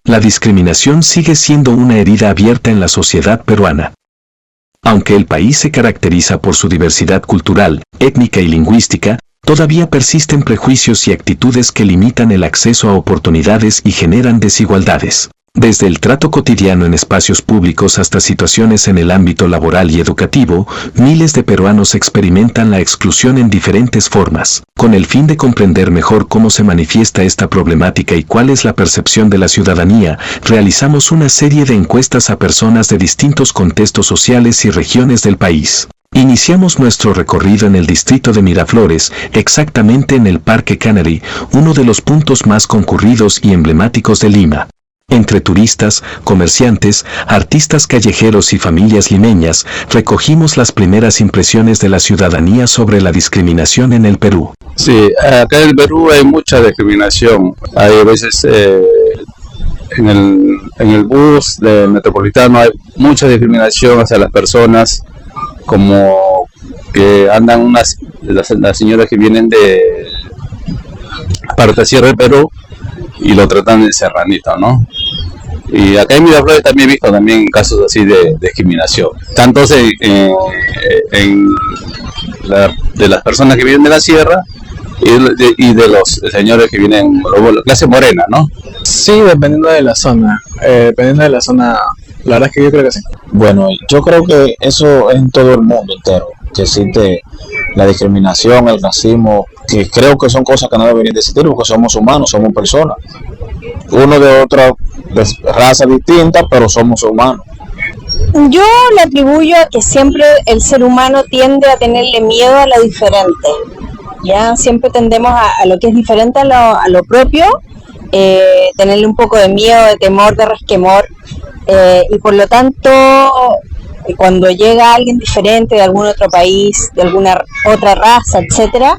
La discriminación sigue siendo una herida abierta en la sociedad peruana. Aunque el país se caracteriza por su diversidad cultural, étnica y lingüística, todavía persisten prejuicios y actitudes que limitan el acceso a oportunidades y generan desigualdades. Desde el trato cotidiano en espacios públicos hasta situaciones en el ámbito laboral y educativo, miles de peruanos experimentan la exclusión en diferentes formas. Con el fin de comprender mejor cómo se manifiesta esta problemática y cuál es la percepción de la ciudadanía, realizamos una serie de encuestas a personas de distintos contextos sociales y regiones del país. Iniciamos nuestro recorrido en el distrito de Miraflores, exactamente en el Parque Canary, uno de los puntos más concurridos y emblemáticos de Lima. Entre turistas, comerciantes, artistas callejeros y familias limeñas, recogimos las primeras impresiones de la ciudadanía sobre la discriminación en el Perú. Sí, acá en el Perú hay mucha discriminación. Hay a veces en el bus metropolitano hay mucha discriminación hacia las personas, como que andan las señoras que vienen de parte Sierra del Perú y lo tratan de serranito, ¿no? Y acá en Miraflores también he visto también casos así de discriminación, tanto de las personas que vienen de la sierra y de los señores que vienen de la clase morena, ¿no? Sí, dependiendo de la zona, la verdad es que yo creo que sí. Bueno, yo creo que eso es en todo el mundo entero, que existe la discriminación, el racismo, que creo que son cosas que no deberían de existir porque somos humanos, somos personas. Uno de otra raza distinta, pero somos humanos. Yo le atribuyo a que siempre el ser humano tiende a tenerle miedo a lo diferente. Ya siempre tendemos a lo que es diferente a lo propio, tenerle un poco de miedo, de temor, de resquemor, y por lo tanto cuando llega alguien diferente de algún otro país, de alguna otra raza, etcétera,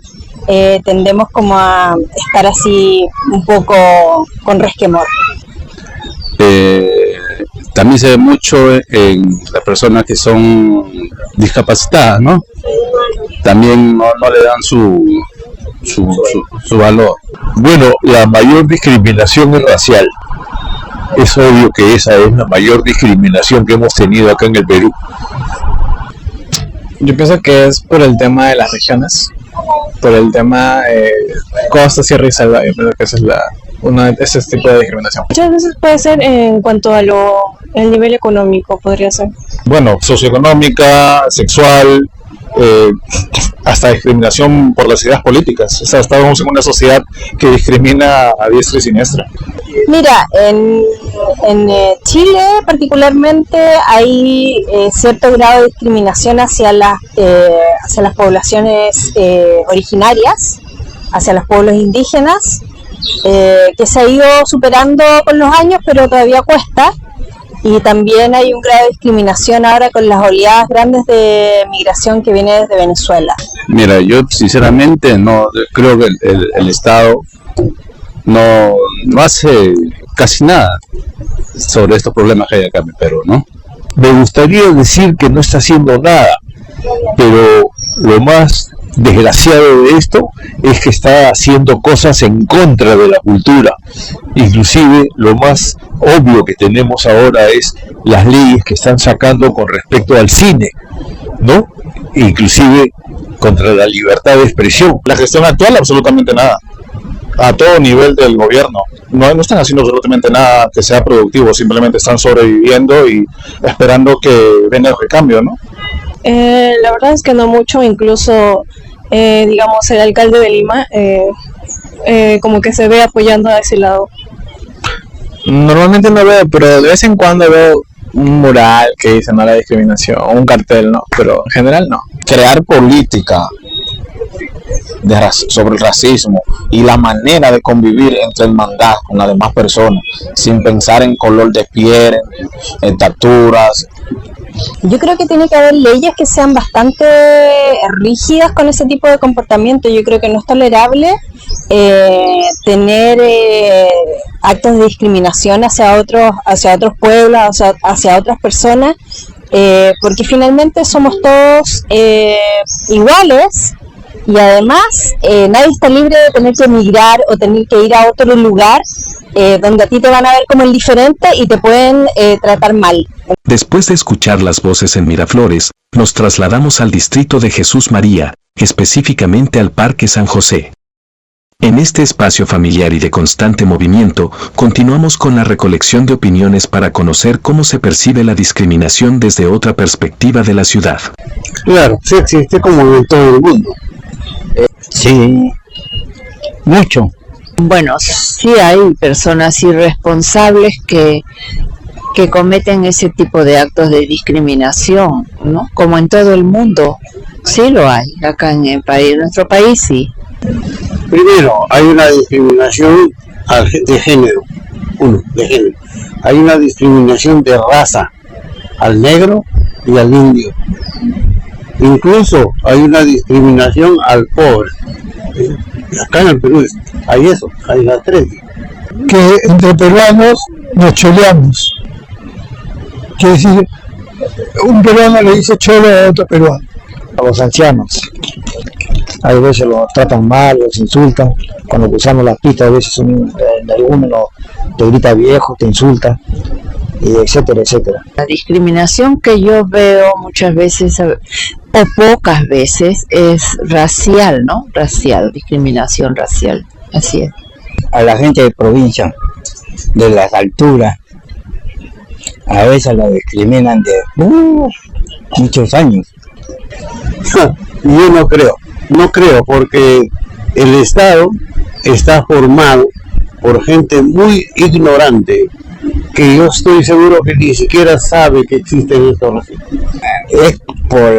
tendemos como a estar así un poco con resquemor. También se ve mucho en las personas que son discapacitadas, ¿no? También no le dan su valor. Bueno, la mayor discriminación es racial. Es obvio que esa es la mayor discriminación que hemos tenido acá en el Perú. Yo pienso que es por el tema de las regiones, por el tema costa, sierra y selva. Yo pienso que esa es ese tipo de discriminación. Muchas veces puede ser en cuanto a el nivel económico, podría ser. Bueno, socioeconómica, sexual, hasta discriminación por las ideas políticas. O sea, estamos en una sociedad que discrimina a diestra y siniestra. Mira, en Chile particularmente hay cierto grado de discriminación hacia las poblaciones originarias, hacia los pueblos indígenas, que se ha ido superando con los años, pero todavía cuesta. Y también hay un grado de discriminación ahora con las oleadas grandes de migración que viene desde Venezuela. Mira, yo sinceramente no creo que el Estado no hace casi nada sobre estos problemas que hay acá en Perú, ¿no? Me gustaría decir que no está haciendo nada, pero lo más desgraciado de esto es que está haciendo cosas en contra de la cultura. Inclusive lo más obvio que tenemos ahora es las leyes que están sacando con respecto al cine, ¿no? Inclusive contra la libertad de expresión. La gestión actual, absolutamente nada. A todo nivel del gobierno. No están haciendo absolutamente nada que sea productivo, simplemente están sobreviviendo y esperando que venga el recambio, ¿no? La verdad es que no mucho, incluso digamos el alcalde de Lima como que se ve apoyando a ese lado. Normalmente no veo, pero de vez en cuando veo un mural que dice no a la discriminación, o un cartel, no, pero en general no. Crear política sobre el racismo y la manera de convivir entre hermandad con las demás personas, sin pensar en color de piel, en estaturas. Yo creo que tiene que haber leyes que sean bastante rígidas con ese tipo de comportamiento. Yo creo que no es tolerable tener actos de discriminación hacia otros pueblos, hacia otras personas, porque finalmente somos todos iguales. Y además nadie está libre de tener que emigrar o tener que ir a otro lugar donde a ti te van a ver como el diferente y te pueden tratar mal. Después de escuchar las voces en Miraflores, nos trasladamos al distrito de Jesús María, específicamente al Parque San José. En este espacio familiar y de constante movimiento, continuamos con la recolección de opiniones para conocer cómo se percibe la discriminación desde otra perspectiva de la ciudad. Claro, sí existe como en todo el mundo. Sí, mucho. Bueno, sí hay personas irresponsables que cometen ese tipo de actos de discriminación, ¿no? Como en todo el mundo, sí lo hay, acá en el país, en nuestro país sí. Primero, hay una discriminación de género. De género. Hay una discriminación de raza, al negro y al indio. Incluso hay una discriminación al pobre. Acá en el Perú hay eso, hay las tres. Que entre peruanos nos choleamos. Quiere decir, un peruano le dice cholo a otro peruano. A los ancianos. A veces los tratan mal, los insultan. Cuando cruzamos las pistas, a veces alguno te grita viejo, te insulta, y etcétera, etcétera. La discriminación que yo veo muchas veces, o pocas veces, es racial, ¿no? Racial, discriminación racial, así es. A la gente de provincia, de las alturas, a veces la discriminan de muchos años. Yo no creo porque el Estado está formado por gente muy ignorante que yo estoy seguro que ni siquiera sabe que existen estos racismos. Es por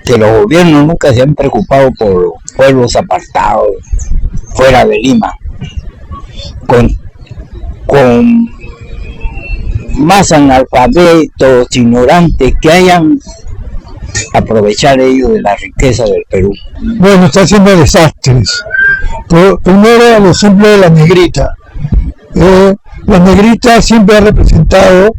que los gobiernos nunca se han preocupado por pueblos apartados fuera de Lima, con más analfabetos, ignorantes, que hayan aprovechar ellos de la riqueza del Perú. Bueno, está haciendo desastres. Primero, lo simple de la negrita. La negrita siempre ha representado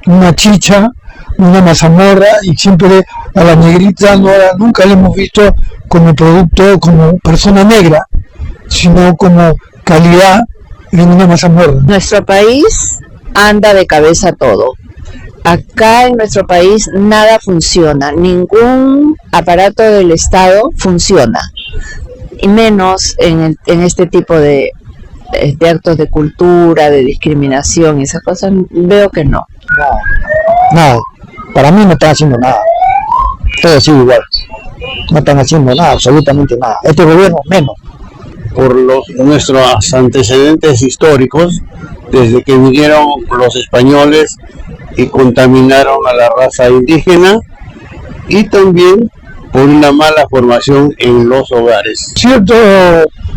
una chicha, una mazamorra, y siempre a la negrita nunca la hemos visto como producto, como persona negra, sino como calidad en una mazamorra. Nuestro país anda de cabeza todo. Acá en nuestro país nada funciona, ningún aparato del Estado funciona, y menos en este tipo de actos de cultura, de discriminación y esas cosas, veo que no. Nada, para mí no están haciendo nada, todo sigue igual, no están haciendo nada, absolutamente nada, este gobierno menos. Por nuestros antecedentes históricos, desde que vinieron los españoles y contaminaron a la raza indígena, y también por una mala formación en los hogares. Cierto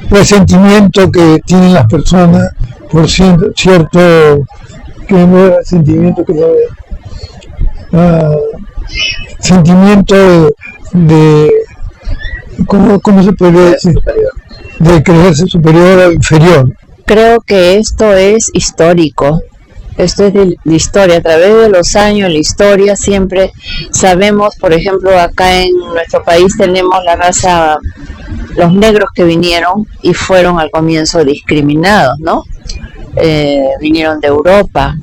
resentimiento que tienen las personas por cierto resentimiento sentimiento de ¿cómo se puede decir? De creerse superior o inferior. Creo que esto es histórico. Esto es de la historia, a través de los años, la historia siempre sabemos, por ejemplo, acá en nuestro país tenemos la raza, los negros que vinieron y fueron al comienzo discriminados, ¿no? Vinieron de Europa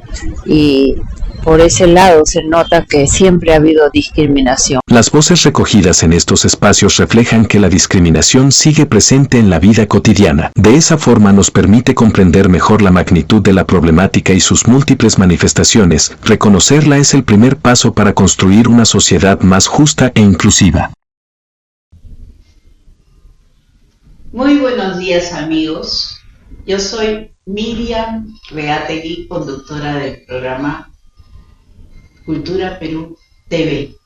y por ese lado se nota que siempre ha habido discriminación. Las voces recogidas en estos espacios reflejan que la discriminación sigue presente en la vida cotidiana. De esa forma nos permite comprender mejor la magnitud de la problemática y sus múltiples manifestaciones. Reconocerla es el primer paso para construir una sociedad más justa e inclusiva. Muy buenos días, amigos. Yo soy Miriam Reategui, conductora del programa Cultura Perú TV,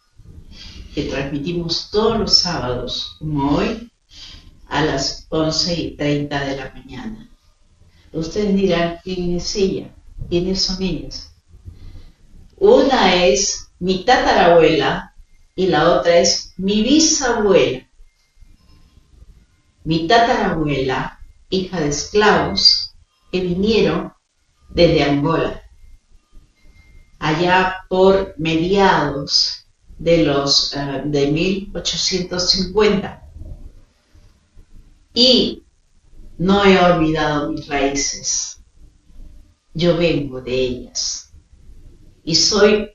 que transmitimos todos los sábados, como hoy, a las 11:30 de la mañana. Ustedes dirán, ¿quién es ella? ¿Quiénes son ellas? Una es mi tatarabuela y la otra es mi bisabuela. Mi tatarabuela, hija de esclavos que vinieron desde Angola, allá por mediados de 1850. Y no he olvidado mis raíces. yo vengo de ellas. ¿Y soy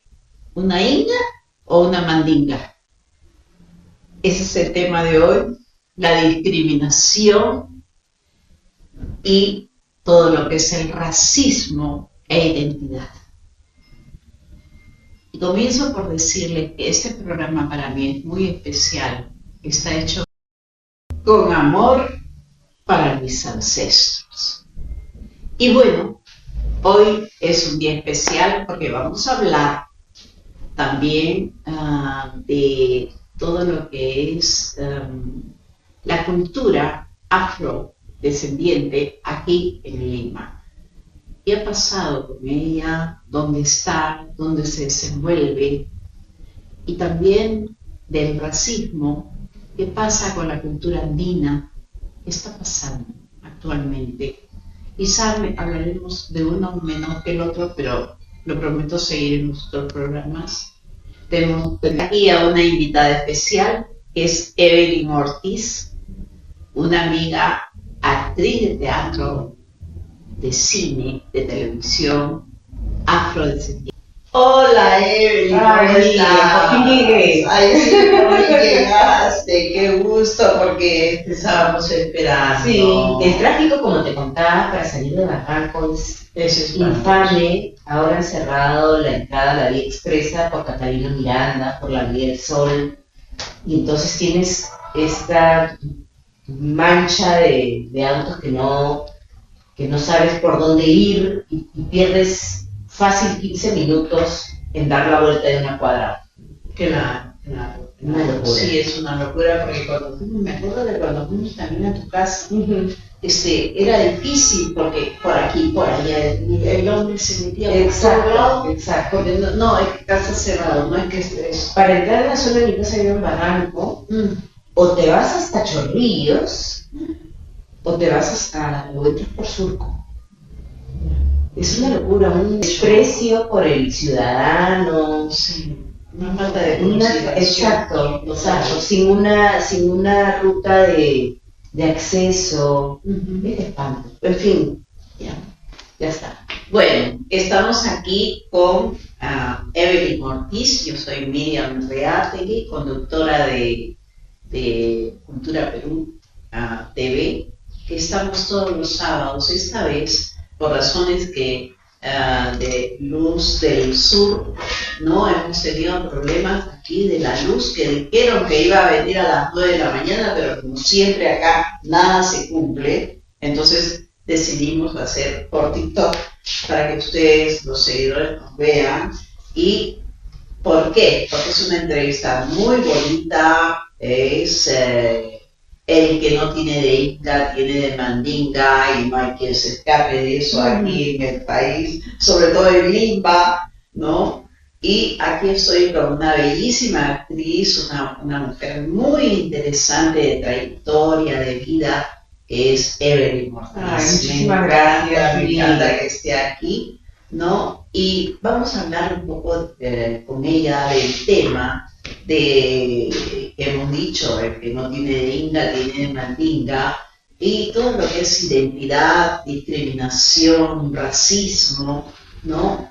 una inga o una mandinga? Ese es el tema de hoy, la discriminación y todo lo que es el racismo e identidad. Y comienzo por decirle que este programa para mí es muy especial. Está hecho con amor para mis ancestros. Y bueno, hoy es un día especial porque vamos a hablar también de todo lo que es la cultura afrodescendiente aquí en Lima. ¿Qué ha pasado con ella? ¿Dónde está? ¿Dónde se desenvuelve? Y también del racismo. ¿Qué pasa con la cultura andina? ¿Qué está pasando actualmente? Quizá hablaremos de uno menor que el otro, pero lo prometo seguir en nuestros programas. Tenemos aquí a una invitada especial, que es Evelyn Ortiz, una amiga actriz de teatro, de cine, de televisión, afrodescendiente. Hola Evelyn, ¿cómo estás? Por fin llegué. Ay, sí, por fin llegaste, qué gusto, porque te estábamos esperando. Sí, el tráfico, como te contaba, para salir de Barranco es infame. Ahora han cerrado la entrada a la vía expresa por Catalina Miranda, por la Vía del Sol, y entonces tienes esta mancha de autos que no sabes por dónde ir y pierdes fácil 15 minutos en dar la vuelta de una cuadra. Claro. Una locura. Sí, es una locura porque cuando fuimos, me acuerdo de cuando fuimos también a tu casa, era difícil porque por aquí, por allá, el hombre se metía por todo lado. Exacto. Porque no es que casa cerrado, no es que estés. Para entrar en la zona de mi casa había un barranco, o te vas hasta Chorrillos, o te vas o entras por Surco. Es una locura, un desprecio por el ciudadano. Sí. Una falta de consideración. Exacto. Sin una ruta de acceso. Es de espanto. En fin, ya está. Bueno, estamos aquí con Evelyn Ortiz. Yo soy Miriam Reategui, conductora de Cultura Perú TV, que estamos todos los sábados. Esta vez, por razones que de luz del sur, no hemos tenido problemas aquí de la luz, que dijeron que iba a venir a las 9 de la mañana, pero como siempre acá nada se cumple, entonces decidimos hacer por TikTok para que ustedes, los seguidores, nos vean. ¿Y por qué? Porque es una entrevista muy bonita, es el que no tiene de inca, tiene de mandinga, y no hay quien se escape de eso aquí en el país, sobre todo en Lima, ¿no? Y aquí estoy con una bellísima actriz, una mujer muy interesante de trayectoria, de vida, que es Evelyn Ortiz. Muchísimas gracias. Me encanta que esté aquí, ¿no? Y vamos a hablar un poco con ella del tema que hemos dicho, el que no tiene de inga, tiene de mandinga, y todo lo que es identidad, discriminación, racismo, ¿no?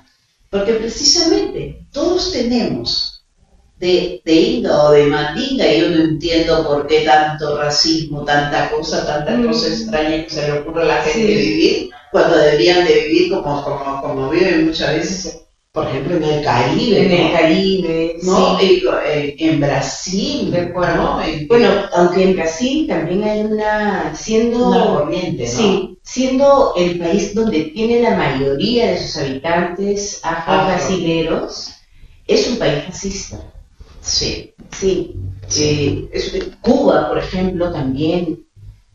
Porque precisamente todos tenemos de inga o de mandinga, y yo no entiendo por qué tanto racismo, tanta cosa extraña que se le ocurre a la gente vivir, cuando deberían de vivir como viven muchas veces, por ejemplo, en el Caribe. En el Caribe, ¿no? sí. En Brasil, de acuerdo. ¿no? Bueno, aunque en Brasil también hay una corriente, ¿no? Sí, siendo el país donde tiene la mayoría de sus habitantes afro-brasileros, es un país racista. Sí. Cuba, por ejemplo, también,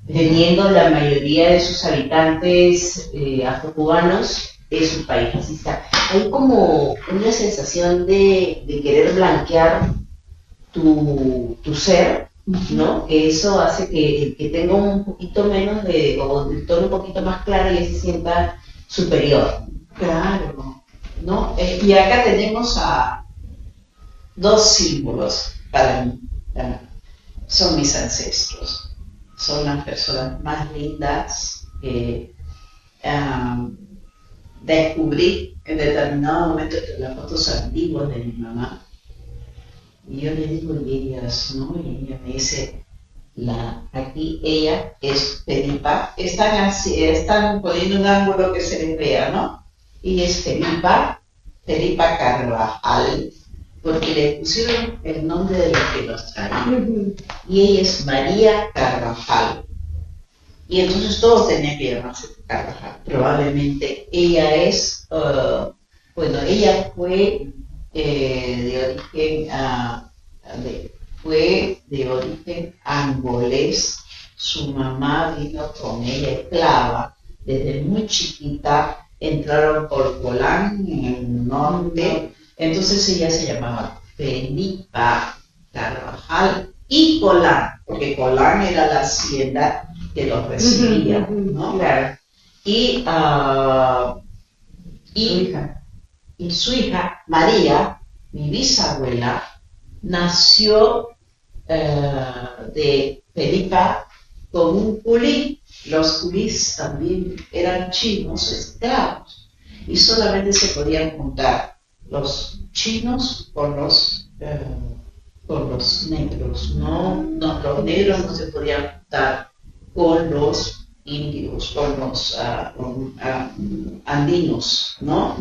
teniendo la mayoría de sus habitantes afrocubanos, es un país racista. Hay como una sensación de querer blanquear tu ser, ¿no? Que eso hace que el que tenga un poquito menos o el tono un poquito más claro ya se sienta superior. Claro, ¿no? Y acá tenemos a dos símbolos para mí. Son mis ancestros. Son las personas más lindas que descubrí en determinado momento entre las fotos antiguas de mi mamá. Y yo le digo, y ellas, ¿no? Y ella me dice, aquí ella es Felipa, están poniendo un ángulo que se les vea, ¿no? Y es Felipa Carvajal, porque le pusieron el nombre de lo que nos traían. Y ella es María Carvajal. Y entonces todos tenían que llamarse Carvajal. Probablemente ella es, ella fue de origen angolés. Su mamá vino con ella esclava. Desde muy chiquita entraron por Colán, en el norte. Entonces ella se llamaba Felipa Carvajal y Colán, porque Colán era la hacienda que los recibía, ¿no? Claro. Y su hija, María, mi bisabuela, nació de Felipa con un culí. Los culís también eran chinos esclavos y solamente se podían juntar los chinos con los negros. No, los negros no se podían juntar con los indios, con los andinos, ¿no?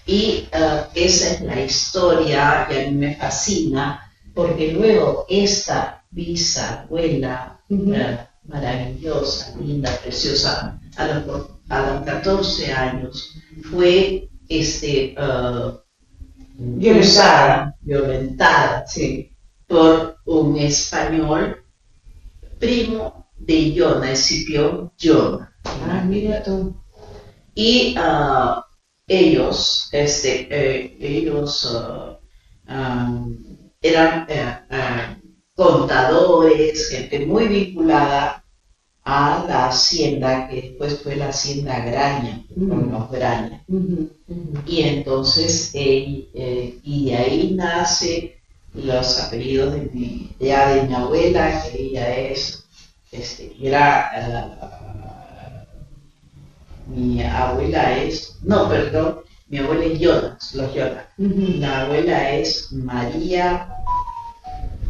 Y esa es la historia que a mí me fascina, porque luego esta bisabuela maravillosa, linda, preciosa, a los 14 años fue violentada, sí, por un español primo de Yona, Escipión Yona. Mira tú. Y ellos eran contadores, gente muy vinculada a la hacienda que después fue la hacienda Graña, con los Graña. Y entonces, y de ahí nace los apellidos de mi abuela, que ella es, mi abuela es, mi abuela es Jonas, los Jonas. La abuela es María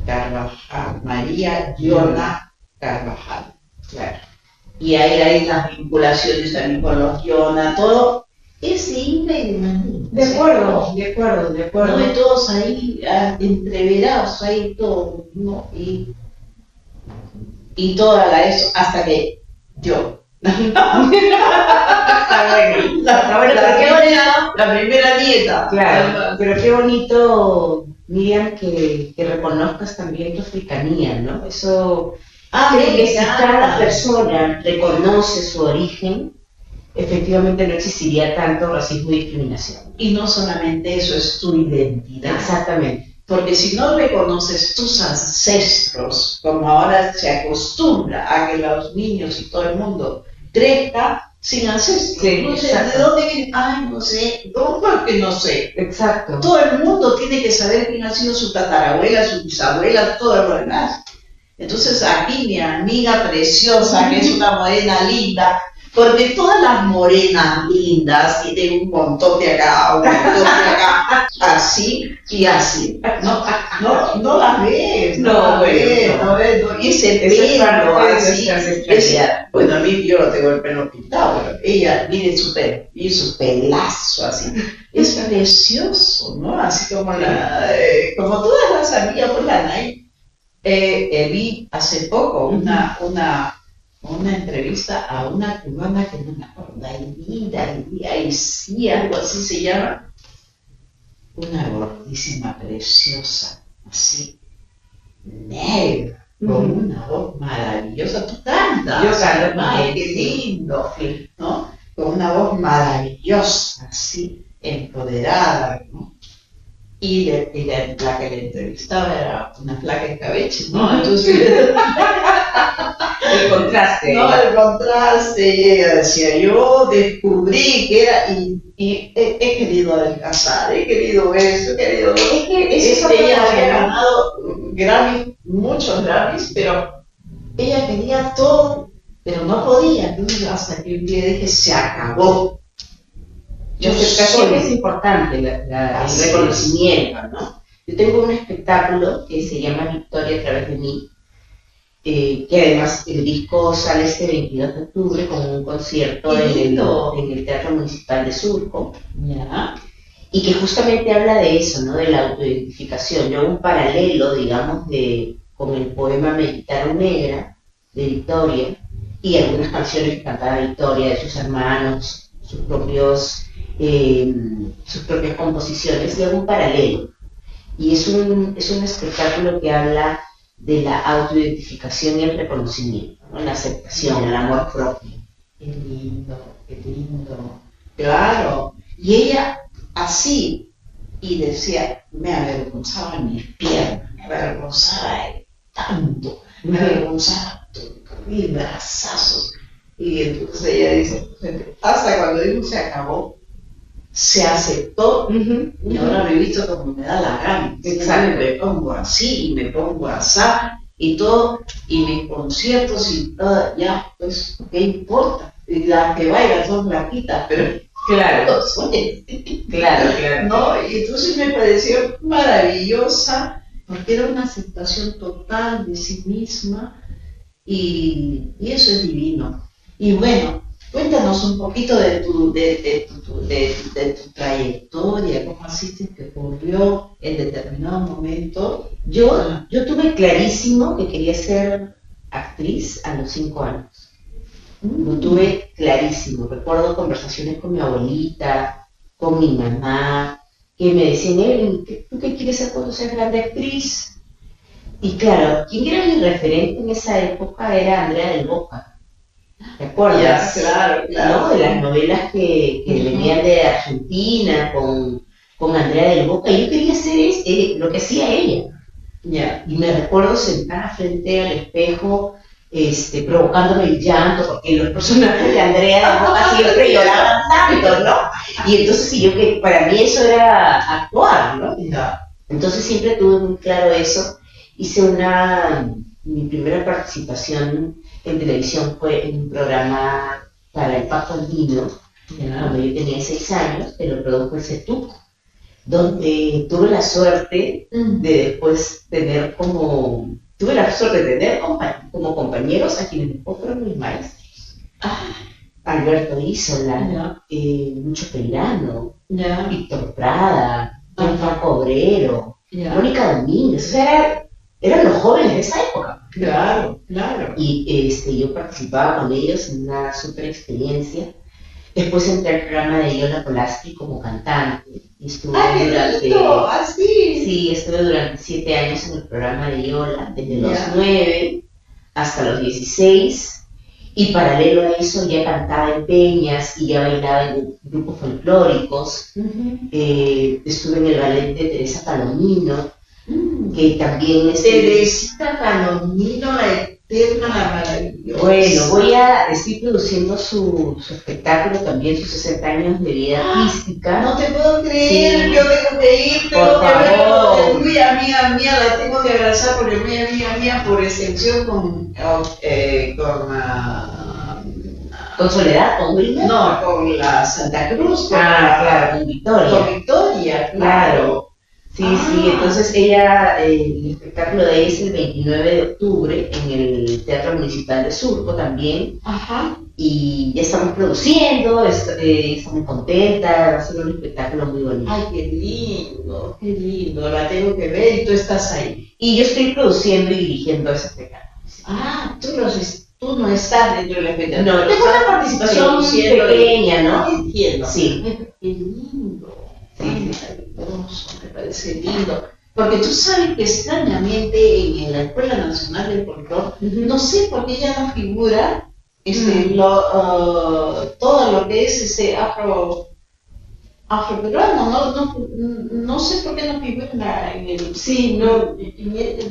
Carvajal, María Yona Carvajal, claro. Y ahí hay las vinculaciones también con los Yona, todo es de Inca y de Maní. De acuerdo. No de todos ahí entreverados, ahí todo, ¿no? Y toda eso, hasta que yo. Está bueno, la primera dieta. Claro, pero qué bonito, Miriam, que reconozcas también tu africanía, ¿no? Eso, creo que si cada persona reconoce su origen, efectivamente no existiría tanto racismo y discriminación. Y no solamente eso, es tu identidad. Exactamente. Porque si no reconoces tus ancestros, como ahora se acostumbra a que los niños y todo el mundo crezca sin ancestros. Sí, no sé, ¿de dónde viene? Ay, no sé. ¿Cómo que no sé? Exacto. Todo el mundo tiene que saber quién ha sido su tatarabuela, su bisabuela, todo lo demás. Entonces aquí mi amiga preciosa, que es una morena linda, porque todas las morenas lindas tienen un montón de acá, un montón de acá, así y así. No las ves, no ves. Y ese pelo así. Bueno, a mí yo no tengo el pelo pintado, pero ella, mire su pelo, y su pelazo así. Es precioso, ¿no? Así como como todas las amigas polanas. Vi hace poco una entrevista a una cubana que no me acuerdo, y sí, algo así se llama, una gordísima preciosa, así, negra, con una voz maravillosa. Tú cantas, yo canto, ay, qué lindo, ¿no? Con una voz maravillosa, así, empoderada, ¿no? Y la que le entrevistaba era una flaca escabeche, ¿no? Entonces, el contraste. No, el contraste, ella decía, yo descubrí que era, y he querido adelgazar, he querido eso, he querido... Es que ella había ganado Grammy, muchos Grammys, pero ella quería todo, pero no podía. Entonces, hasta que un día dije, se acabó. La aceptación es importante, el reconocimiento, ¿no? Yo tengo un espectáculo que se llama Victoria a través de mí, que además el disco sale este 22 de octubre con un concierto en el Teatro Municipal de Surco. Ya. Y que justamente habla de eso, ¿no? De la autoidentificación. Yo hago un paralelo, digamos, con el poema Me quitaron negra, de Victoria, y algunas canciones que cantaba Victoria, de sus hermanos, sus propias composiciones, y hago un paralelo. Y es un espectáculo que habla de la autoidentificación y el reconocimiento, ¿no? La aceptación, el amor propio. Qué lindo, qué lindo. Claro. Y ella así, y decía, me avergonzaban mis piernas, me avergonzaba tanto, me avergonzaba mis brazazos. Y entonces ella dice, hasta cuando dijo se acabó, se aceptó, y ahora me he visto como me da la gana. Exacto. Me pongo así, y me pongo asá, y todo, y mis conciertos, y todo, ya, pues, ¿qué importa? Y las que bailan son flaquitas, pero claro, claro, ¿no? Y entonces me pareció maravillosa, porque era una aceptación total de sí misma, y eso es divino. Y bueno, cuéntanos un poquito de tu trayectoria, cómo así que ocurrió en determinado momento. Yo tuve clarísimo que quería ser actriz a los 5 años. Lo tuve clarísimo. Recuerdo conversaciones con mi abuelita, con mi mamá, que me decían, Evelyn, ¿tú qué quieres ser cuando seas grande actriz? Y claro, quien era mi referente en esa época era Andrea del Boca. ¿Recuerdas? Claro. ¿No? De las novelas que venían de Argentina con Andrea del Boca. Y yo quería hacer lo que hacía ella. Yeah. Y me recuerdo sentada frente al espejo, provocándome el llanto, porque los personajes de Andrea del Boca siempre lloraban tanto, ¿no? Y entonces para mí eso era actuar, ¿no? Yeah. Entonces siempre tuve muy claro eso. Hice mi primera participación en televisión fue en un programa para el Paco Andino, cuando yo tenía 6 años, que lo produjo el CETUC, donde tuve la suerte de después tener como compañeros a quienes después fueron mis maestros. Alberto Isola, Lucho Peirano, Víctor Prada, Franco Obrero, Mónica Domínguez, o sea, eran los jóvenes de esa época. Claro. Y yo participaba con ellos en una super experiencia. Después entré al programa de Yola Polasky como cantante. Y estuve estuve durante 7 años en el programa de Yola, desde los 9 hasta los 16. Y paralelo a eso ya cantaba en peñas y ya bailaba en grupos folclóricos. Estuve en el ballet de Teresa Palomino, que también Teresita Palomino, la eterna, la maravillosa. Bueno, estoy produciendo su espectáculo también, sus 60 años de vida artística. No te puedo creer, Sí. yo tengo que ir, Por favor. es muy amiga mía, la tengo que abrazar porque es muy amiga mía por extensión con Soledad, con Wilmer. No, con la Santa Cruz. Claro, con Victoria. Con Victoria, Claro. Sí, entonces el espectáculo de ella es el 29 de octubre en el Teatro Municipal de Surco también. Y ya estamos produciendo, estamos contentas, va a ser un espectáculo muy bonito. Ay, qué lindo, la tengo que ver y tú estás ahí. Y yo estoy produciendo y dirigiendo ese espectáculo. Tú no estás dentro del espectáculo. No, tengo una participación pequeña, ¿no? Entiendo. Sí. Qué lindo. Me parece lindo. Porque tú sabes que extrañamente en la Escuela Nacional del Folclore, no sé por qué ya no figura todo lo que es ese afroperuano, no sé por qué no figura en el... Sí, no,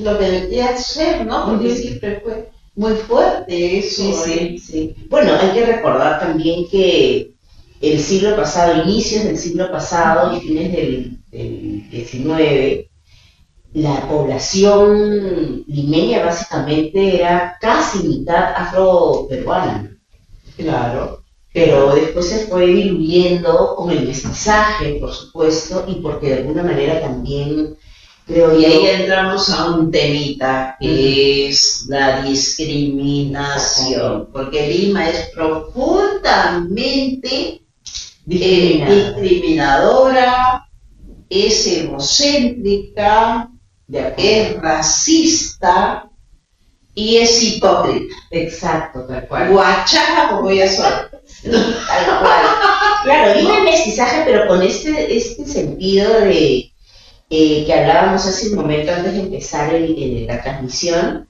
lo que debería ser, ¿no? Porque siempre fue muy fuerte eso. Sí. Bueno, hay que recordar también que el siglo pasado, inicios del siglo pasado y fines del 19, la población limeña básicamente era casi mitad afroperuana. Claro. pero después se fue diluyendo con el mestizaje, por supuesto, y porque de alguna manera también creo Y yo... ahí entramos a un temita que es la discriminación, porque Lima es profundamente discriminadora, es egocéntrica, es racista y es hipócrita. Exacto, tal cual. Guachaja como ya soy. Tal cual. Claro, Lima es mestizaje, pero con este sentido de que hablábamos hace un momento antes de empezar la transmisión,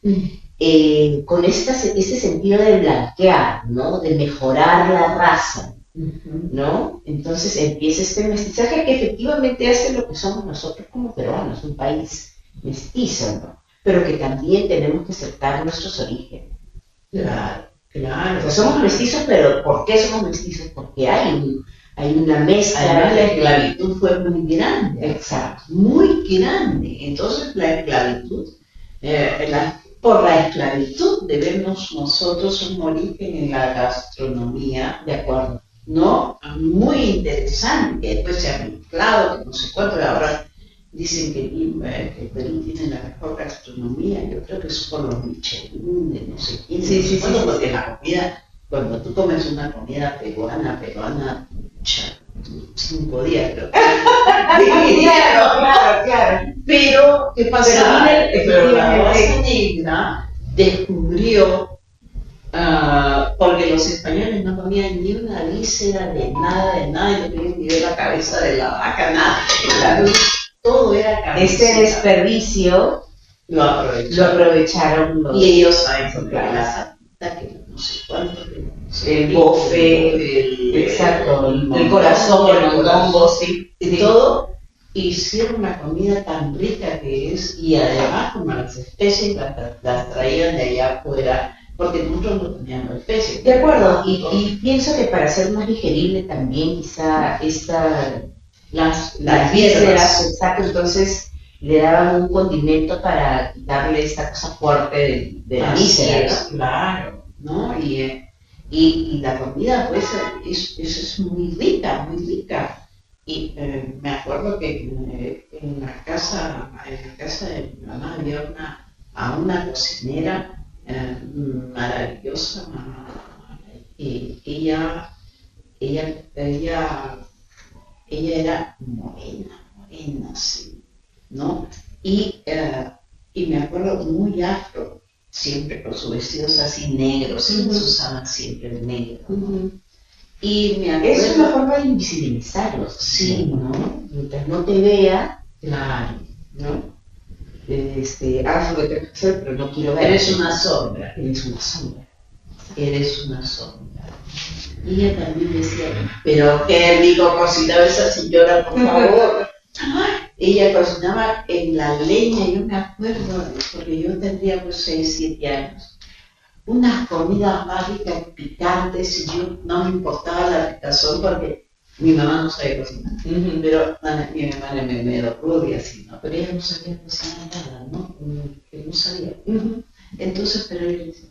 con este sentido de blanquear, ¿no? De mejorar la raza, ¿no? Entonces empieza este mestizaje que efectivamente hace lo que somos nosotros como peruanos, un país mestizo, ¿no? Pero que también tenemos que aceptar nuestros orígenes. Claro, claro. O sea, somos mestizos, pero ¿por qué somos mestizos? Porque hay una mezcla. Además, la esclavitud fue muy grande. Exacto. Muy grande. Entonces, la esclavitud, por la esclavitud debemos nosotros un origen en la gastronomía. De acuerdo. ¿No? Muy interesante, que después se ha mezclado, que no sé cuánto, y ahora dicen que Perú tiene la mejor gastronomía. Yo creo que es por los Michelin, de no sé quién. Sí, Bueno, porque la comida, cuando tú comes una comida peruana, 5 días creo. Claro. Pero, ¿qué pasa? Pero La raza negra descubrió, porque los españoles no comían ni una víscera de nada, y no querían ni ver la cabeza de la vaca, nada. Todo era cabeza. Este desperdicio lo aprovecharon los... Y ellos saben porque claro. la santa, que no sé cuánto, el bofe, exacto, el corazón, el mondongo, sí. Y todo, hicieron una comida tan rica que es, y además como las especies las traían de allá afuera, porque nosotros no teníamos especies. De acuerdo, y pienso que para ser más digerible también quizá las vísceras, exacto, entonces le daban un condimento para quitarle esta cosa fuerte de la víscera, ¿no? Claro, ¿no? Y la comida pues es muy rica, muy rica. Y me acuerdo que en la casa de mi mamá había una cocinera maravillosa, y ella era morena, sí, ¿no? Y me acuerdo muy afro, siempre con sus vestidos así negros, siempre usaban siempre el negro, ¿no? Y me acuerdo... Es una forma de invisibilizarlos, sí, ¿no? Mientras no te vea, claro, ¿no? Haz lo que tengas que hacer, pero no quiero ver. Eres una sombra. Eres una sombra. Eres una sombra. Y ella también decía, pero qué rico cocinaba esa señora, por favor. Ella cocinaba en la leña, yo me acuerdo, porque yo tendría pues 6, 7 años. Unas comidas más ricas, picantes, y yo no me importaba la picazón porque mi mamá no sabía cocinar. Pero mi mamá era medio rubia así, ¿no? Pero ella no sabía cocinar nada, ¿no? Que no sabía. Entonces, pero ella decía,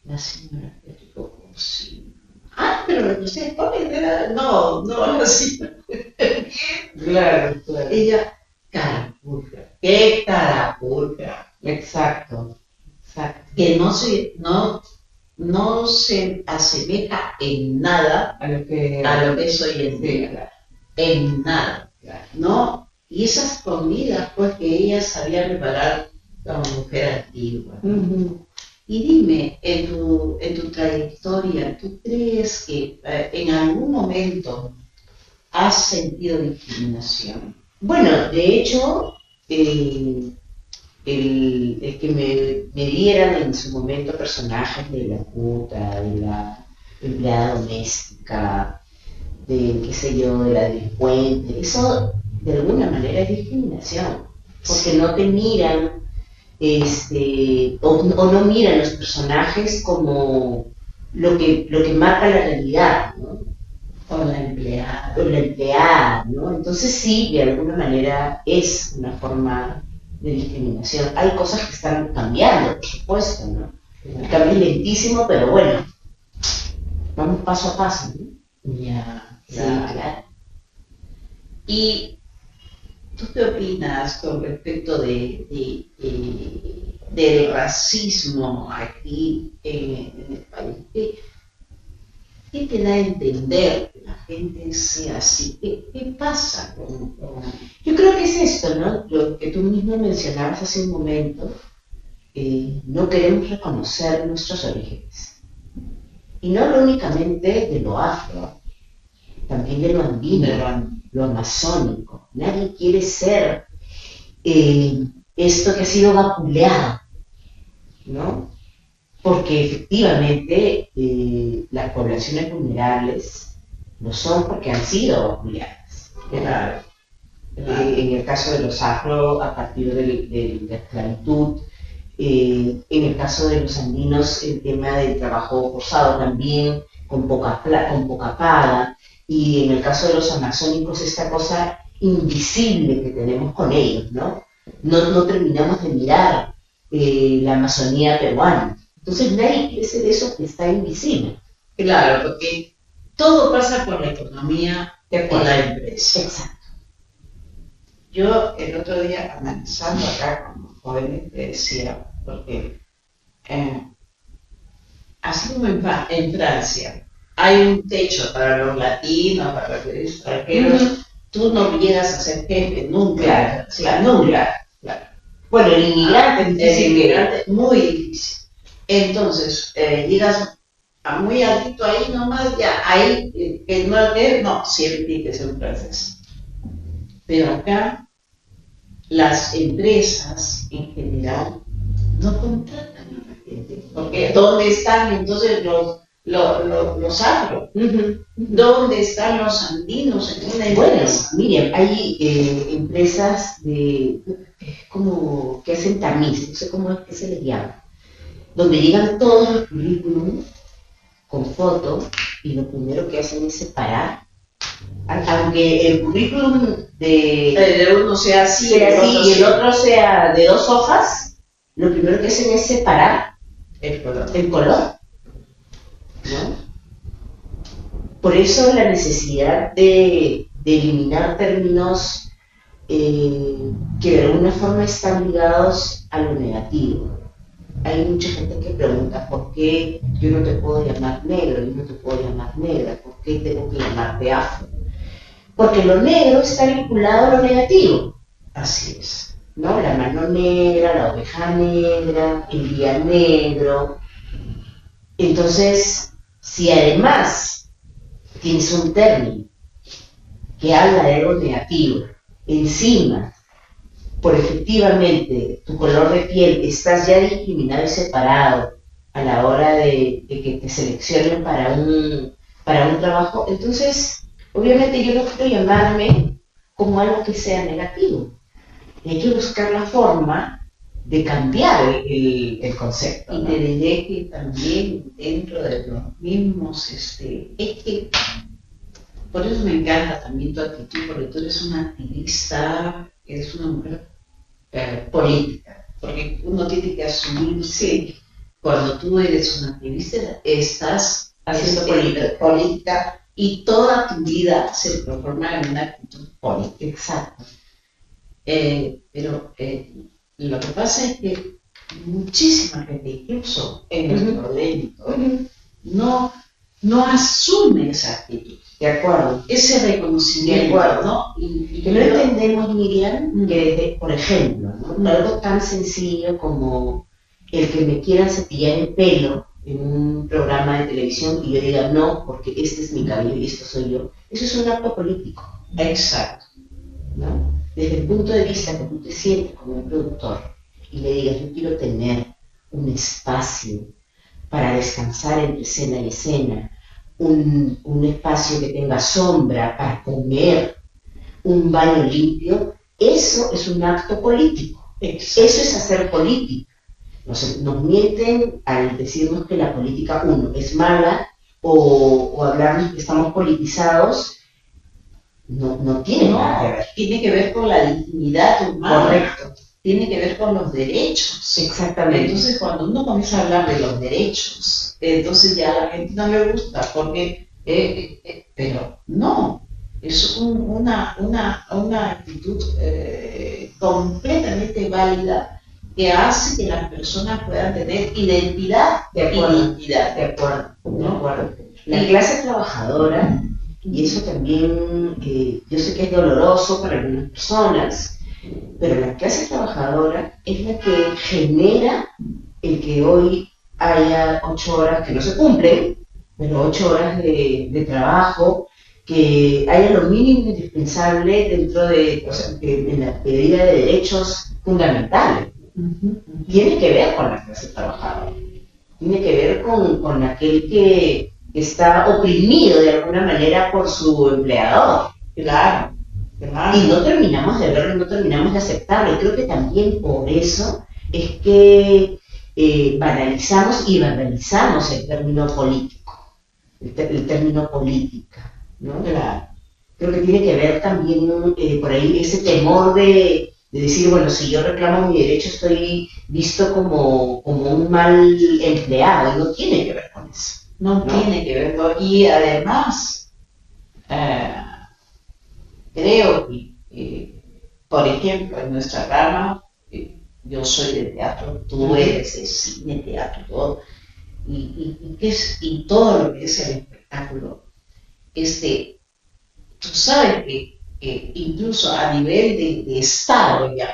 la señora que rico cocina. Pero lo que ustedes comen era... No, así. Claro. Ella, carapulcra. ¿Qué carapulcra? Exacto. Que no se asemeja en nada a lo que es hoy en día. En nada, ¿no? Y esas comidas, pues, que ella sabía preparar como mujer antigua. Y dime, en tu trayectoria, ¿tú crees que en algún momento has sentido discriminación? Bueno, de hecho, el que me dieran en su momento personajes de la puta, de la empleada doméstica, de qué sé yo, de la delincuente, eso de alguna manera es discriminación, porque no te miran, o no miran los personajes como lo que marca la realidad, ¿no? O la empleada, ¿no? Entonces sí, de alguna manera es una forma de discriminación. Hay cosas que están cambiando, por supuesto, ¿no? El cambio es lentísimo, pero bueno, vamos paso a paso, ¿no? Ya, Sí, claro. claro. ¿Y tú qué opinas con respecto del racismo aquí en el país? ¿Qué te da a entender que la gente sea así? ¿Qué pasa Yo creo que es esto, ¿no? Lo que tú mismo mencionabas hace un momento, no queremos reconocer nuestros orígenes. Y no únicamente de lo afro, también de lo andino, lo amazónico. Nadie quiere ser esto que ha sido vapuleado, ¿no? Porque efectivamente las poblaciones vulnerables lo son porque han sido vapuleadas. Claro. En el caso de los afro, a partir de la esclavitud, en el caso de los andinos, el tema del trabajo forzado también, con poca paga, y en el caso de los amazónicos, esta cosa invisible que tenemos con ellos, ¿no? No terminamos de mirar la Amazonía peruana. Entonces nadie quiere ser eso que está invisible. Claro, porque todo pasa por la economía de la empresa. Exacto. Yo el otro día, analizando acá con los jóvenes, te decía, porque así como en Francia hay un techo para los latinos, para los extranjeros, tú no llegas a ser jefe nunca. Nunca. Claro. Bueno, el inmigrante es inmigrante muy difícil. Entonces, llegas a muy altito ahí nomás, ya ahí, no, siempre tiene que ser un francés. Pero acá, las empresas en general no contratan a la gente. Porque ¿dónde están entonces los afro? ¿Dónde están los andinos en una empresa? Bueno, Miriam, hay empresas como que hacen tamiz, no sé cómo es que se les llama, donde llegan todos los currículums con foto y lo primero que hacen es separar. Aunque el currículum de uno sea así y el otro sea de 2 hojas, lo primero que hacen es separar el color, ¿no? Por eso la necesidad de eliminar términos que de alguna forma están ligados a lo negativo. Hay mucha gente que pregunta por qué yo no te puedo llamar negro, yo no te puedo llamar negra, por qué tengo que llamarte afro. Porque lo negro está vinculado a lo negativo. Así es. ¿No? La mano negra, la oveja negra, el día negro. Entonces, si además tienes un término que habla de algo negativo, encima, por efectivamente tu color de piel, estás ya discriminado y separado a la hora de que te seleccionen para un trabajo, entonces obviamente yo no quiero llamarme como algo que sea negativo. Hay que buscar la forma de cambiar el concepto, ¿no? Y te diré que también dentro de los mismos, es que por eso me encanta también tu actitud, porque tú eres una activista, eres una mujer política, porque uno tiene que asumirse, cuando tú eres una activista, estás haciendo política y toda tu vida se transforma en una actitud política. Exacto. Pero lo que pasa es que muchísima gente, incluso en nuestro dentro, no asume esa actitud. De acuerdo. Ese reconocimiento, de acuerdo, ¿no? Y que no entendemos, Miriam, que, por ejemplo, ¿no? Algo tan sencillo como el que me quieran cepillar el pelo en un programa de televisión y yo diga no, porque este es mi cabello y esto soy yo, eso es un acto político. Exacto. ¿No? Desde el punto de vista que tú te sientes como un productor y le digas, yo quiero tener un espacio para descansar entre escena y escena, un espacio que tenga sombra para comer, un baño limpio, eso es un acto político. Exacto. Eso es hacer política. Nos mienten al decirnos que la política, uno, es mala o hablarnos que estamos politizados. No tiene nada que ver. Tiene que ver con la dignidad humana. Correcto. Tiene que ver con los derechos. Exactamente. Entonces, cuando uno comienza a hablar de los derechos, entonces ya a la gente no le gusta, porque pero no, es una actitud completamente válida que hace que las personas puedan tener identidad. De acuerdo. Identidad. De acuerdo, ¿no? de acuerdo. La clase trabajadora, y eso también yo sé que es doloroso para algunas personas, pero la clase trabajadora es la que genera el que hoy haya 8 horas que no se cumplen, pero 8 horas de trabajo, que haya lo mínimo indispensable dentro de, o sea, en la medida de derechos fundamentales. Tiene que ver con la clase trabajadora, tiene que ver con aquel que está oprimido de alguna manera por su empleador. Claro. Y no terminamos de verlo, no terminamos de aceptarlo. Y creo que también por eso es que banalizamos y vandalizamos el término político, el término política, ¿no? Claro. Creo que tiene que ver también por ahí ese temor de decir, bueno, si yo reclamo mi derecho estoy visto como un mal empleado, y no tiene que ver con eso. No tiene que ver con... Y además, creo que, por ejemplo, en nuestra rama, yo soy de teatro, tú eres de cine, teatro, todo, y todo lo que es el espectáculo, tú sabes que incluso a nivel de Estado ya,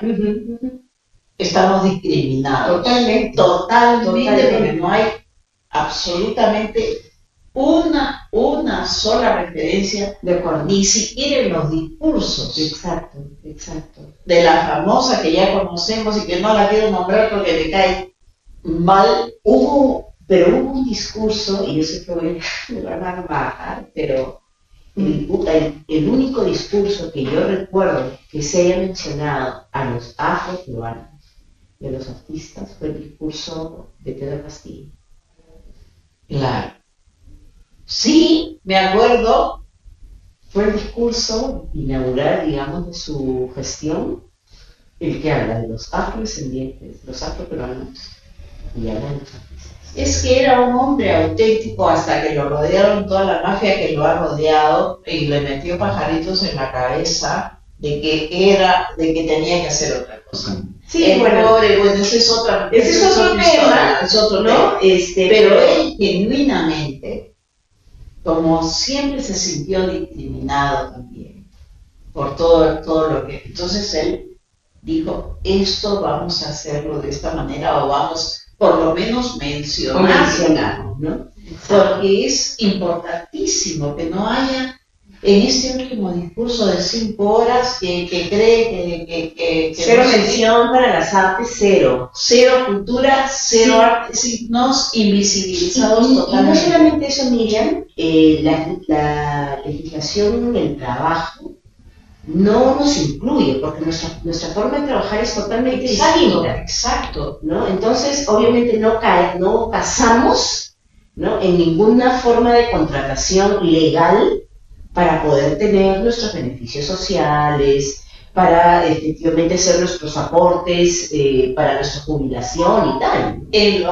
estamos discriminados. Totalmente, porque no hay absolutamente una sola referencia, ni siquiera en los discursos. Exacto. De la famosa que ya conocemos y que no la quiero nombrar porque me cae mal. Pero hubo un discurso, y yo sé que me van a bajar, pero el único discurso que yo recuerdo que se haya mencionado a los afroperuanos y a los artistas fue el discurso de Pedro Castillo. Claro. Sí, me acuerdo. Fue el discurso inaugural, digamos, de su gestión, el que habla de los afrodescendientes, los afroperuanos, y habla de los artistas. Es que era un hombre auténtico hasta que lo rodearon toda la mafia que lo ha rodeado y le metió pajaritos en la cabeza de que tenía que hacer otra cosa. Sí, bueno, ese es otro tema, es otro ¿no? tema. Pero él genuinamente, como siempre se sintió discriminado también por todo lo que... Entonces él dijo, esto vamos a hacerlo de esta manera, o vamos por lo menos mencionarlo, ¿no? Porque es importantísimo que no haya en este último discurso de 5 horas que cree que cero mención para las artes, cero cultura, cero arte, signos invisibilizados totalmente. Y no solamente eso, Miriam, la legislación del trabajo no nos incluye, porque nuestra forma de trabajar es totalmente distinta. Exacto. ¿No? Entonces, obviamente no casamos, ¿no?, en ninguna forma de contratación legal para poder tener nuestros beneficios sociales, para efectivamente hacer nuestros aportes para nuestra jubilación y tal. En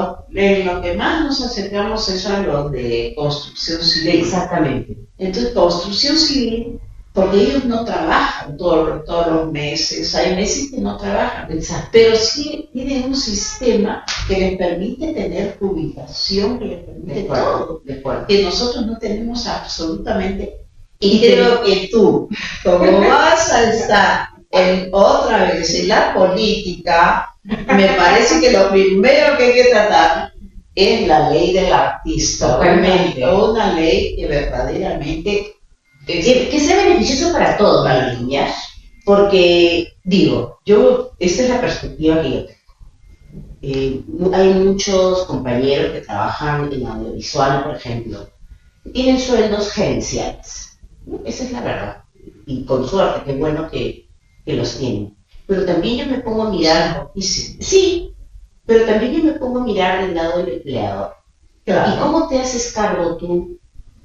lo que más nos acercamos es a lo de construcción civil. Exactamente. Entonces, construcción civil, porque ellos no trabajan todos los meses, hay meses que no trabajan. Exacto. Pero sí tienen un sistema que les permite tener jubilación, que les permite todo, que nosotros no tenemos absolutamente. Y creo que tú, como vas a estar otra vez en la política, me parece que lo primero que hay que tratar es la ley del artista. Totalmente. Una ley que verdaderamente... Que sea beneficioso para todos, para las niñas, porque, esta es la perspectiva que yo tengo. Hay muchos compañeros que trabajan en audiovisual, por ejemplo, que tienen sueldos gerenciales. Esa es la verdad. Y con suerte, qué bueno que los tienen. Pero también yo me pongo a mirar, pero también yo me pongo a mirar del lado del empleador. Claro. ¿Y cómo te haces cargo tú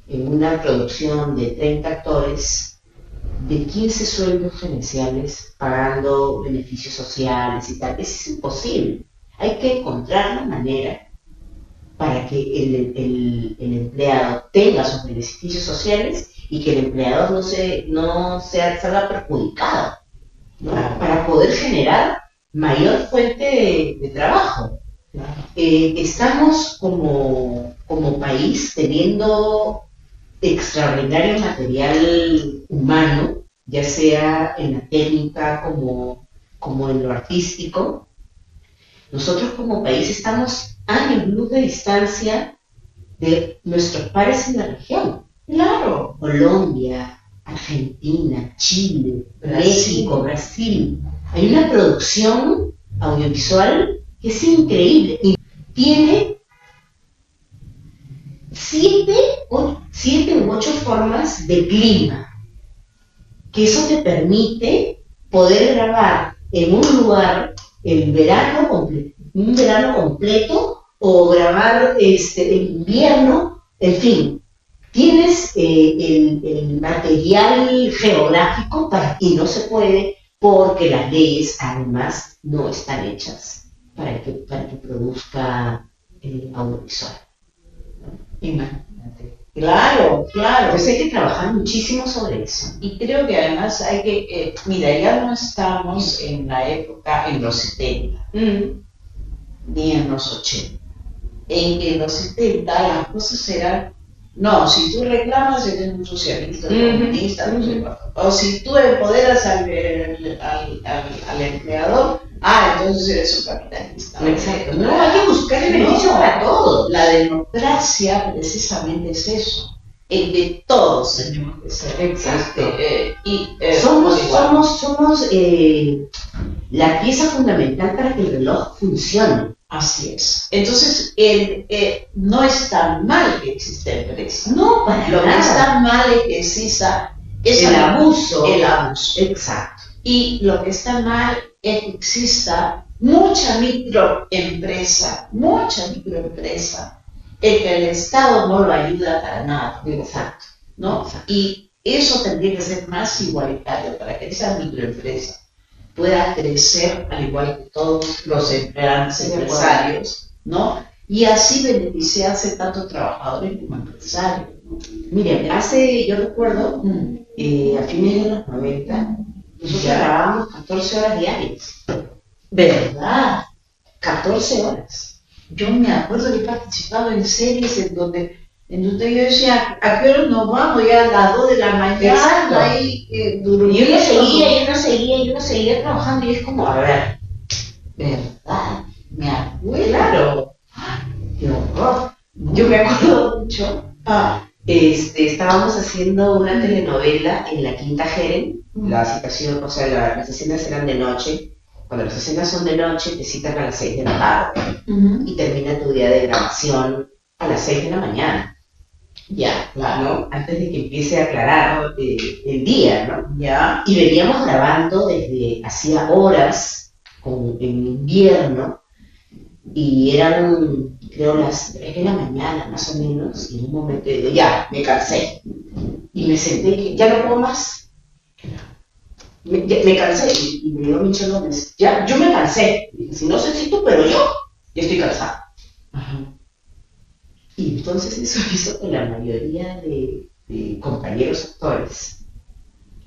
en una producción de 30 actores de 15 sueldos gerenciales pagando beneficios sociales y tal? Eso es imposible. Hay que encontrar la manera para que el empleado tenga sus beneficios sociales y que el empleador no salga perjudicado, ¿no? Para poder generar mayor fuente de trabajo. Estamos como país teniendo extraordinario material humano, ya sea en la técnica como en lo artístico. Nosotros como país estamos años luz de distancia de nuestros pares en la región. Claro. Colombia, Argentina, Chile, México, Brasil. Hay una producción audiovisual que es increíble. Y tiene 7 u 8 formas de clima. Que eso te permite poder grabar en un lugar un verano completo, o grabar en invierno, en fin. Tienes el material geográfico y no se puede porque las leyes además no están hechas para que produzca audiovisual. Imagínate. Claro. Entonces hay que trabajar muchísimo sobre eso. Y creo que además hay que, mira, ya no estamos en la época, en los 70, ni en los 80. En los 70 las cosas eran, no, si tú reclamas eres un socialista, comunista, no sé cuánto. O si tú empoderas al empleador, entonces eres un capitalista. Exacto. No, hay que buscar el beneficio para todos. La democracia precisamente es eso. De todos tenemos que ser. Exacto. Somos la pieza fundamental para que el reloj funcione. Así es. Entonces, no está mal que exista el Brexit. No, para Lo nada. que está mal es que exista el abuso. Exacto. Y lo que está mal es que exista mucha microempresa, en que el Estado no lo ayuda para nada. Exacto. ¿No? Exacto. Y eso tendría que ser más igualitario para que esa microempresa pueda crecer al igual que todos los empresarios, ¿no? Y así beneficiarse tanto trabajadores como empresarios, ¿no? Miren, yo recuerdo, a fines de los 90, nosotros grabábamos 14 horas diarias. ¿Verdad? 14 horas. Yo me acuerdo que he participado en series en donde yo decía, ¿a qué hora nos vamos? Ya a las 2 de la mañana. Exacto. Ahí, Y uno seguía trabajando, y es como, a ver, ¿verdad? Me acuerdo. claro, qué horror. Yo me acuerdo mucho, estábamos haciendo una telenovela en la Quinta Jeren, la citación, o sea, las escenas eran de noche. Cuando las escenas son de noche, te citan a las 6 de la tarde y termina tu día de grabación a las 6 de la mañana. Ya, claro. ¿No? Antes de que empiece a aclarar el día, ¿no? Ya. Y veníamos grabando desde hacía horas, en invierno, y eran, creo, las 3 de la mañana, más o menos, y en un momento digo, ya, me cansé. Y me senté que ya no puedo más. Me cansé, y me dio Michel Gómez, ya, yo me cansé. Y dije, si no sé si tú, pero yo estoy cansada. Y entonces eso hizo que la mayoría de compañeros actores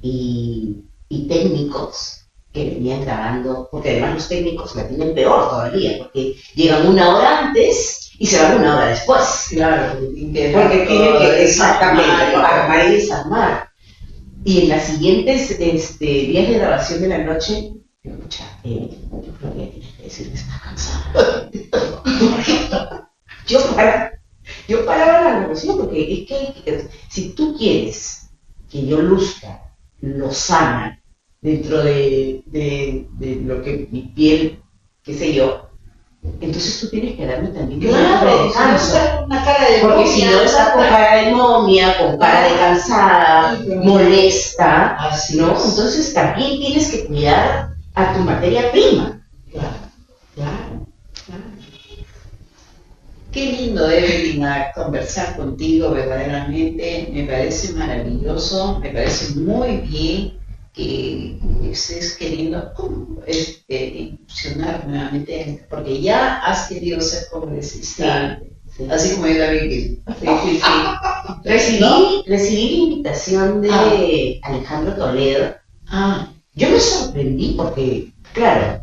y técnicos que venían grabando, porque además los técnicos la tienen peor todavía, porque llegan 1 hora antes y se van 1 hora después. Claro, porque tienen que exactamente armar y desarmar. Y en las siguientes días de grabación de la noche, yo creo que tienes que decir que estás cansada. Yo paraba la grabación porque es que si tú quieres que yo luzca lozana dentro de lo que mi piel, qué sé yo, entonces tú tienes que darme también una cara de porque si no está con cara de momia, con cara de cansada, molesta, ¿no? Entonces también tienes que cuidar a tu materia prima. Claro. Qué lindo, Evelyn, conversar contigo verdaderamente. Me parece maravilloso, me parece muy bien que estés queriendo incursionar nuevamente, porque ya has querido ser congresista, así como yo también. Sí. Recibí la invitación de Alejandro Toledo. Yo me sorprendí porque, claro,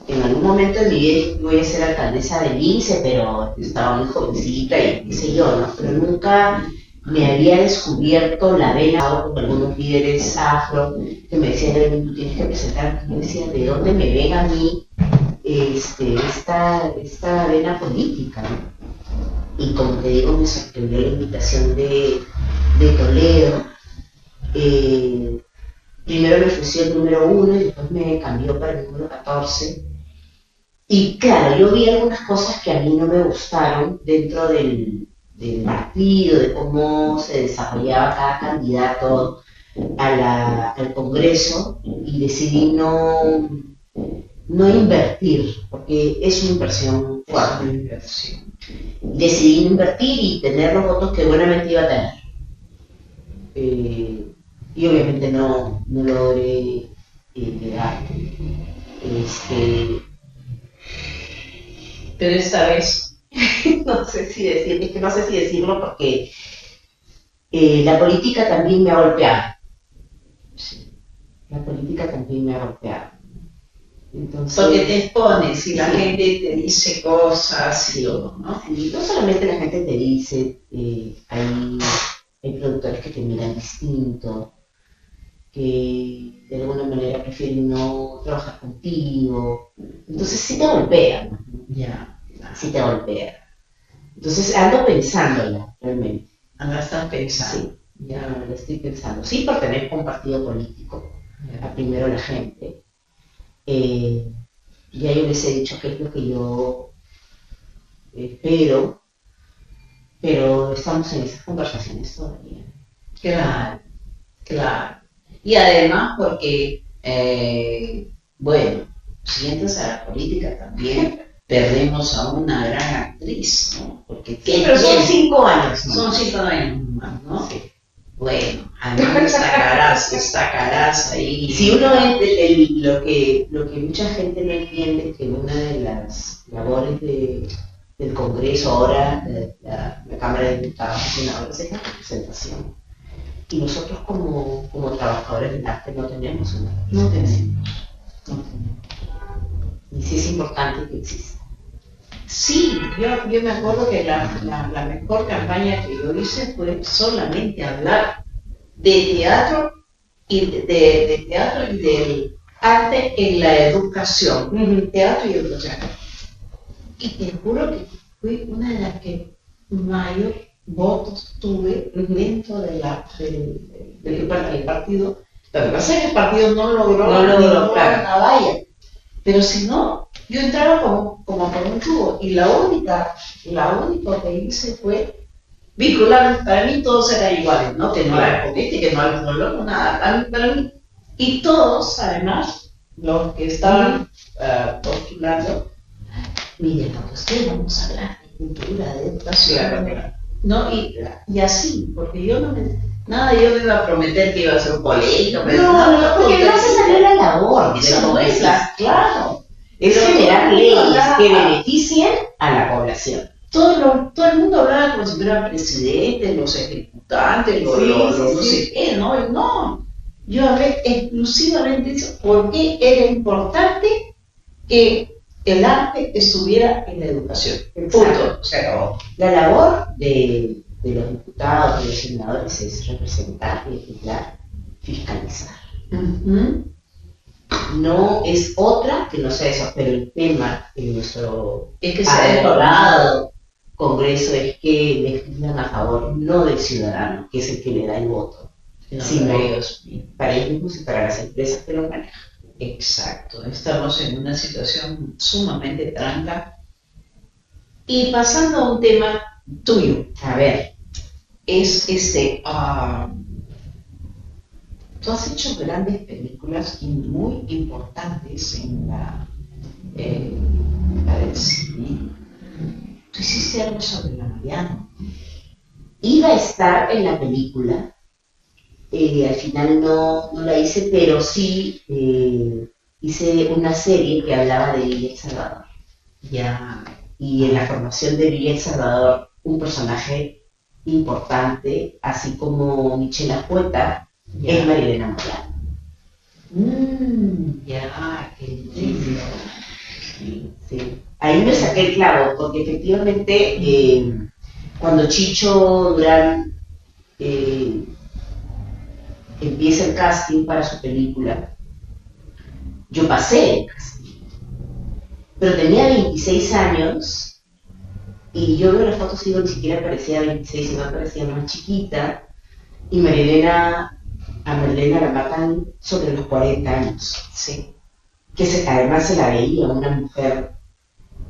en algún momento de mi vida voy a ser alcaldesa del INSE, pero estaba muy jovencita y qué sé yo, ¿no? Pero nunca me había descubierto la vena con algunos líderes afro que me decían, tú tienes que presentar. Yo decía, ¿de dónde me ven a mí esta vena política, ¿no? Y como te digo, me sorprendió la invitación de Toledo. Primero me ofreció el número 1 y después me cambió para el número 14. Y claro, yo vi algunas cosas que a mí no me gustaron dentro del partido, de cómo se desarrollaba cada candidato al Congreso, y decidí no invertir, porque es una inversión fuerte. Decidí no invertir y tener los votos que buenamente iba a tener. Y obviamente no logré llegar. Pero esta vez, no sé si decirlo porque la política también me ha golpeado. Sí, la política también me ha golpeado. Entonces, porque te expones y la gente te dice cosas y todo, ¿no? Y no solamente la gente te dice, hay productores que te miran distinto, que de alguna manera prefieren no trabajar contigo. Entonces sí te golpean, ¿no? Sí te golpean. Entonces ando pensándola, realmente. ¿La estás pensando? Sí, ya la estoy pensando. Sí, pertenezco a un partido político, a primero la gente. Ya yo les he dicho qué es lo que yo espero, pero estamos en esas conversaciones todavía. Claro. Y además porque, bueno, si entras a la política también perdemos a una gran actriz, ¿no? Porque sí, pero son 5 años, ¿no? Son 5 años más, ¿no? Sí. Bueno, además destacarás ahí. Si uno es lo que mucha gente no entiende es que una de las labores del Congreso ahora, la Cámara de Diputados y Senadores, es la representación. Y nosotros como trabajadores del arte no tenemos una. No tenemos. Y sí es importante que exista. Sí, yo me acuerdo que la mejor campaña que yo hice fue solamente hablar de teatro y de teatro y del arte en la educación. Teatro y educación. Y te juro que fui una de las que mayor votos tuve dentro del partido. Lo que pasa es que el partido no logró una valla. Pero si no, yo entraba como por un tubo. Y la única que hice fue vincular. Para mí todos eran iguales, ¿no? Que no era política, que no logró nada. Para mí. Y todos, además, los que estaban postulando, miren, pues ¿qué vamos a hablar? De cultura, de educación. ¿No? Y así, porque yo no iba a prometer que iba a ser un político, pero no, porque no se salió la labor, eso no es claro, es generar leyes que beneficien a la población. Todo el mundo hablaba como si fueran presidentes, los ejecutantes, no sé qué, no, yo hablé exclusivamente de eso, porque era importante que el arte estuviera en la educación. Punto. Se acabó. La labor de los diputados, de los senadores, es representar, legislar, fiscalizar. No es otra que no sea eso, pero el tema en nuestro adorado Congreso es que legislan a favor no del ciudadano, que es el que le da el voto, sino para ellos mismos y para las empresas que lo manejan. Exacto, estamos en una situación sumamente tranca. Y pasando a un tema tuyo, a ver, es tú has hecho grandes películas y muy importantes en la del cine. Tú hiciste algo sobre la Mariano. Iba a estar en la película. Al final no la hice, pero sí hice una serie que hablaba de Villa El Salvador. Y en la formación de Villa El Salvador, un personaje importante, así como Michela Poeta, es Marilena Moyano. Ya, qué lindo. Sí. Ahí me saqué el clavo, porque efectivamente cuando Chicho Durán empieza el casting para su película, yo pasé el casting, pero tenía 26 años y yo veo las fotos y digo, ni siquiera parecía 26, sino parecía más chiquita, y a Marilena la matan sobre los 40 años, Sí. que además se la veía una mujer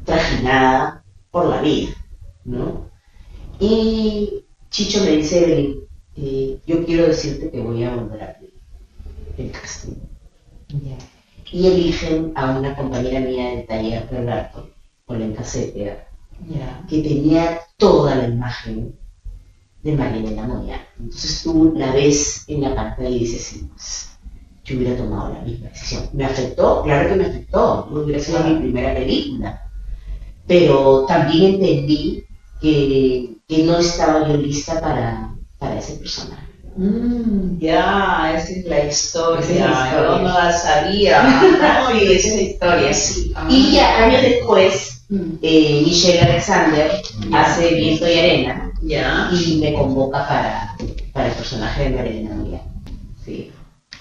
trajinada por la vida, ¿no? Y Chicho me dice, Evelyn, yo quiero decirte que voy a volver a abrir el casting. Y eligen a una compañera mía del taller de arte, Olenka Cepeda, que tenía toda la imagen de Marilena Moyano. Entonces tú la ves en la pantalla y dices, sí, pues, yo hubiera tomado la misma decisión. ¿Me afectó? Claro que me afectó, no hubiera sido mi primera película. Pero también entendí que no estaba yo lista para ese personaje. Ya, esa es la historia. Esa es la historia. Yo no la sabía. No, y esa es la historia, sí. Y ya años después, Michelle Alexander hace Viento y Arena y me convoca para el personaje de Marilena Moyano. Sí.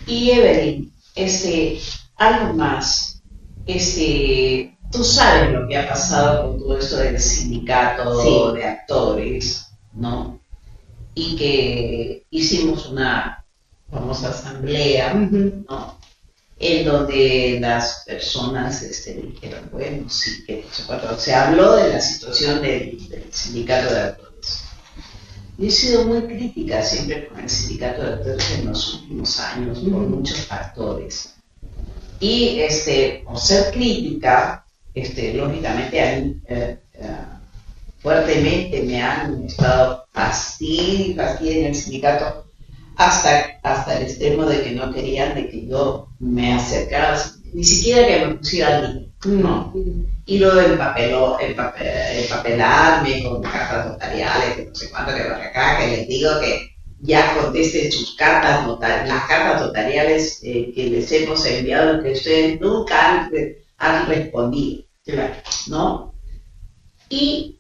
Y Evelyn, algo más. Tú sabes lo que ha pasado con todo esto del sindicato de actores, ¿no? Y que hicimos una famosa asamblea, ¿no? En donde las personas dijeron, bueno, sí, que se habló de la situación del sindicato de actores. Yo he sido muy crítica siempre con el sindicato de actores en los últimos años, por muchos factores. Y por ser crítica, lógicamente a mí fuertemente me han estado fastidio en el sindicato hasta el extremo de que no querían de que yo me acercara, ni siquiera que me pusiera al día, ¿no? Y luego empapelarme con cartas notariales, que no sé cuánto, que por acá, que les digo que ya contesten sus cartas notariales, las cartas notariales que les hemos enviado, que ustedes nunca han respondido, ¿no? Y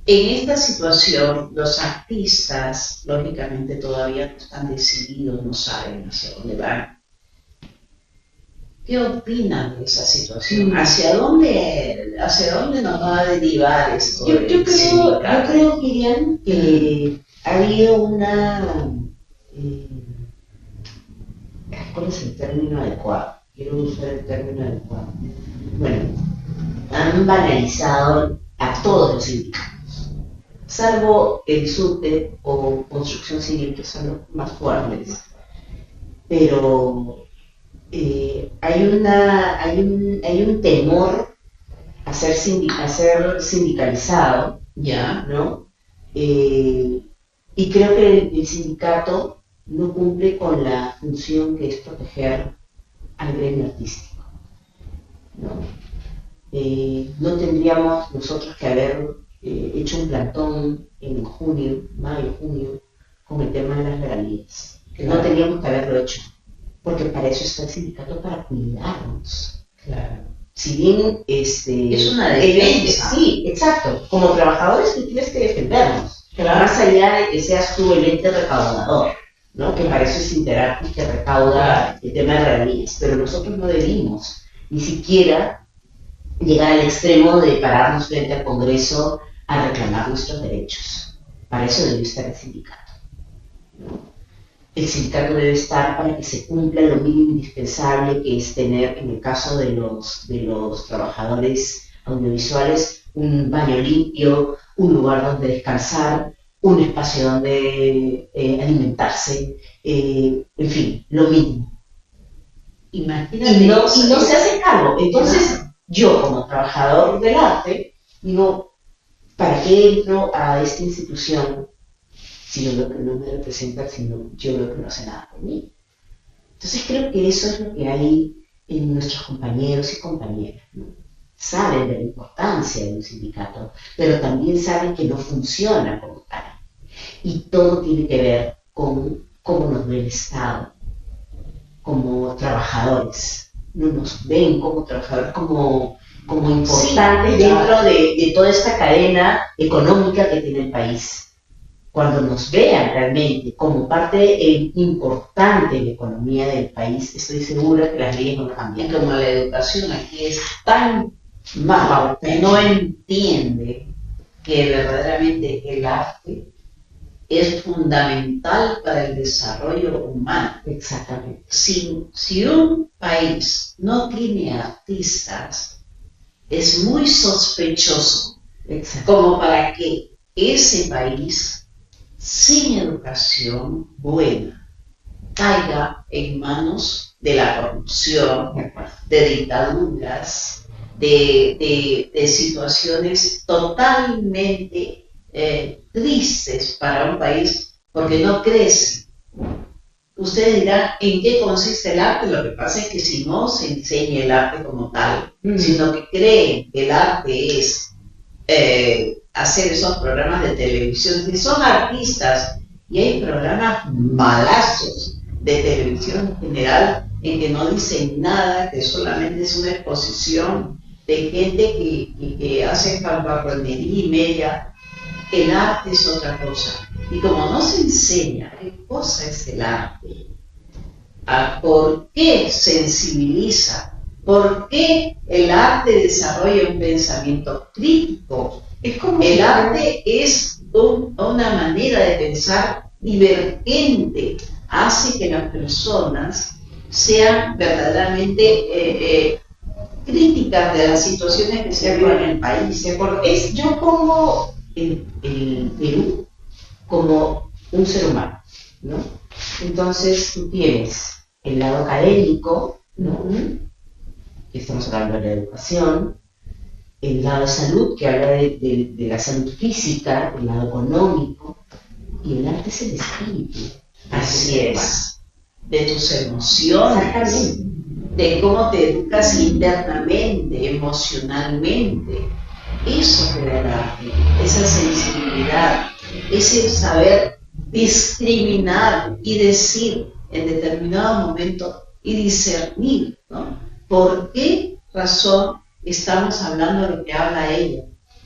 en esta situación, los artistas, lógicamente, todavía no están decididos, no saben hacia dónde van. ¿Qué opinan de esa situación? ¿Hacia dónde nos va a derivar esto? Yo creo, Miriam, que ha habido una... ¿cuál es el término adecuado? Quiero usar el término adecuado. Bueno, han banalizado a todos los sindicatos, salvo el SUTE o Construcción Civil, que son los más fuertes. Pero hay un temor a ser sindicalizado, ¿no? Y creo que el sindicato no cumple con la función que es proteger al gremio artístico, ¿no? No tendríamos nosotros que haber hecho un plantón en mayo-junio, con el tema de las regalías. No tendríamos que haberlo hecho, porque para eso está el sindicato, para cuidarnos. Si bien es una defensa. Sí, exacto. Como trabajadores tú tienes que defendernos, más allá de que seas tú el ente recaudador, ¿no? Que para eso es Interactive, que recauda el tema de regalías, pero nosotros no debimos ni siquiera llegar al extremo de pararnos frente al Congreso a reclamar nuestros derechos. Para eso debe estar el sindicato, ¿no? El sindicato debe estar para que se cumpla lo mínimo indispensable, que es tener, en el caso de los trabajadores audiovisuales, un baño limpio, un lugar donde descansar, un espacio donde alimentarse, en fin, lo mínimo. Imagínate. Y no se hace cargo. Entonces, yo como trabajador del arte, digo, ¿para qué entro a esta institución si yo veo que no me representa, sino yo veo que no hace nada por mí? Entonces creo que eso es lo que hay en nuestros compañeros y compañeras, ¿no? Saben de la importancia de un sindicato, pero también saben que no funciona como tal. Y todo tiene que ver con cómo nos ve el Estado, como trabajadores. No nos ven como trabajadores, como importantes dentro de toda esta cadena económica que tiene el país. Cuando nos vean realmente como parte importante de la economía del país, estoy segura que las leyes van a cambiar. Y como la educación aquí es tan mala, que no entiende que verdaderamente el arte es fundamental para el desarrollo humano. Exactamente. Si un país no tiene artistas, es muy sospechoso como para que ese país sin educación buena caiga en manos de la corrupción, de dictaduras, de situaciones totalmente tristes para un país porque no crece. Ustedes dirán, ¿en qué consiste el arte? Lo que pasa es que si no se enseña el arte como tal, sino que creen que el arte es hacer esos programas de televisión, que son artistas, y hay programas malazos de televisión en general en que no dicen nada, que solamente es una exposición de gente que hace fanfarronería y media. El arte es otra cosa. Y como no se enseña qué cosa es el arte, a por qué sensibiliza, por qué el arte desarrolla un pensamiento crítico, es como el arte es una manera de pensar divergente, hace que las personas sean verdaderamente críticas de las situaciones que se viven en el país. Yo pongo el Perú como un ser humano, ¿no? Entonces tú tienes el lado académico, ¿no? Que estamos hablando de la educación, el lado de salud, que habla de la salud física, el lado económico, y el arte es el espíritu. Así es, de tus emociones, de cómo te educas internamente, emocionalmente. Eso te da el arte, esa sensibilidad, ese saber discriminar y decir en determinado momento y discernir, ¿no? ¿Por qué razón estamos hablando de lo que habla ella?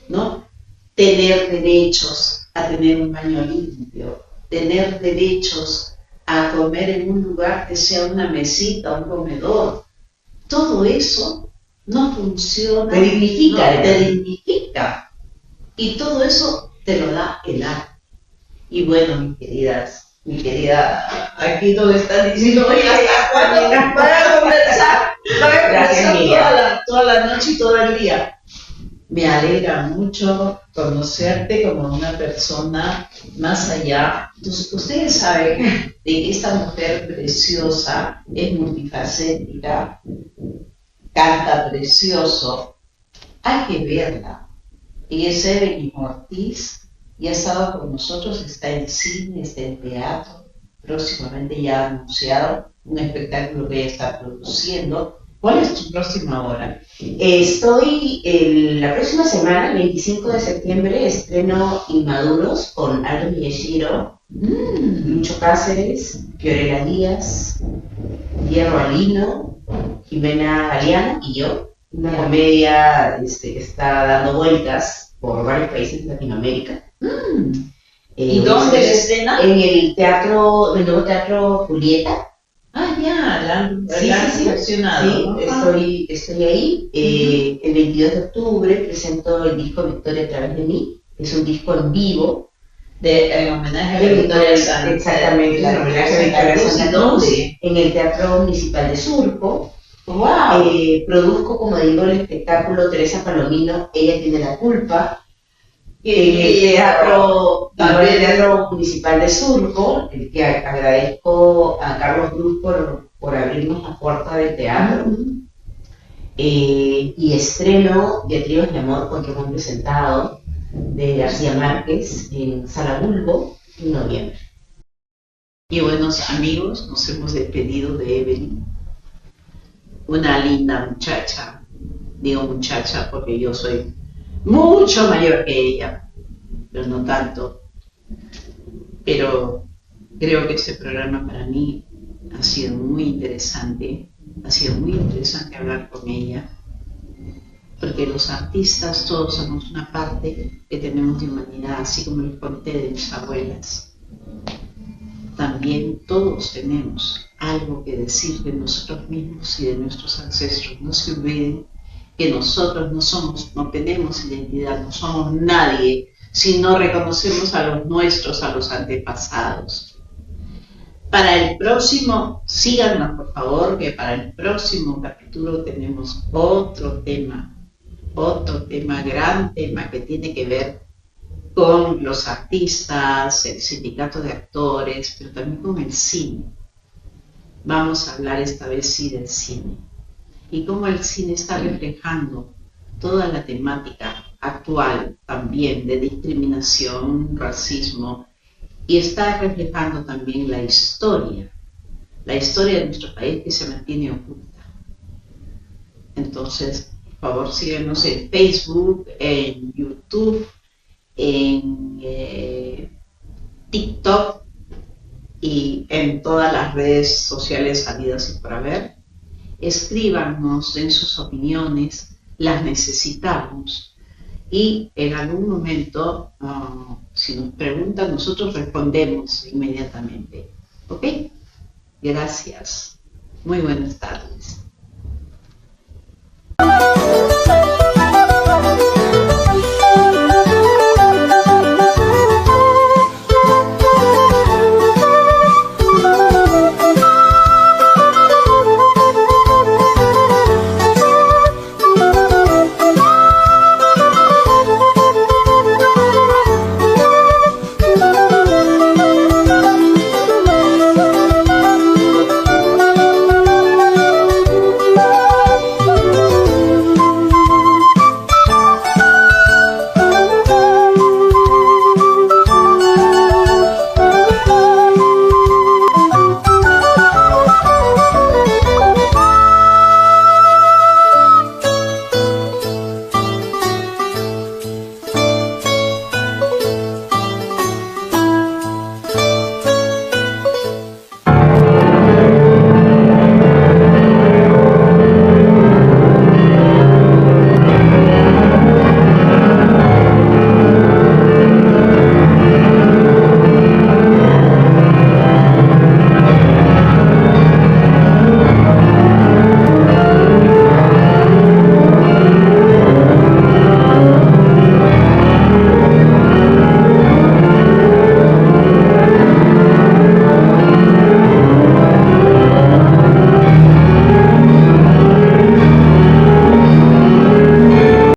¿No? Tener derechos a tener un baño limpio, tener derechos a comer en un lugar que sea una mesita, un comedor. Todo eso no funciona. Te dignifica, no, te dignifica. Y todo eso te lo da el arte. Y bueno, mi querida, aquí donde están diciendo, oye, ¿hasta cuándo para conversar? Para conversar toda la noche y todo el día. Me alegra mucho conocerte como una persona más allá. Entonces, ustedes saben de que esta mujer preciosa es multifacética, canta precioso, hay que verla. Ella es Evelyn Ortiz y ha estado con nosotros, está en cine, está en teatro, próximamente ya ha anunciado un espectáculo que ella está produciendo. ¿Cuál es tu próxima obra? Estoy la próxima semana, el 25 de septiembre, estreno Inmaduros con Aldo Miyashiro, Lucho Cáceres, Fiorella Díaz, Hierro Alino, Jimena Galeano y yo. Una comedia que está dando vueltas por varios países de Latinoamérica. ¿Y dónde se estrena? En el nuevo teatro Julieta. Ah, ya, la han versionado. Sí, estoy ahí. El 22 de octubre presento el disco Victoria a través de mí. Es un disco en vivo. En homenaje a Victoria Santa. Exactamente, en homenaje a Victoria Santa. ¿Dónde? En el Teatro Municipal de Surco. Wow. Produzco, como digo, el espectáculo Teresa Palomino, Ella tiene la culpa. En el Teatro Municipal de Surco, el que agradezco a Carlos Cruz por abrirnos la puerta del teatro. Y estreno Diatribas de Amor, porque hemos presentado, de García Márquez en Sala Bulbo en noviembre. Y buenos amigos, nos hemos despedido de Evelyn, una linda muchacha. Digo muchacha porque yo soy mucho mayor que ella, pero no tanto. pero creo que este programa para mí ha sido muy interesante. Ha sido muy interesante hablar con ella, porque los artistas todos somos una parte que tenemos de humanidad, así como les conté de mis abuelas. También todos tenemos algo que decir de nosotros mismos y de nuestros ancestros. No se olviden que nosotros no tenemos identidad, no somos nadie si no reconocemos a los nuestros, a los antepasados. Para el próximo, síganos por favor, que para el próximo capítulo tenemos otro tema, gran tema que tiene que ver con los artistas, el sindicato de actores, pero también con el cine. Vamos a hablar esta vez sí del cine y cómo el cine está reflejando toda la temática actual también de discriminación, racismo, y está reflejando también la historia de nuestro país que se mantiene oculta. Entonces, por favor, síguenos en Facebook, en YouTube, en TikTok y en todas las redes sociales habidas y por haber. Escríbanos, den sus opiniones, las necesitamos. Y en algún momento, si nos preguntan, nosotros respondemos inmediatamente. ¿Ok? Gracias. Muy buenas tardes.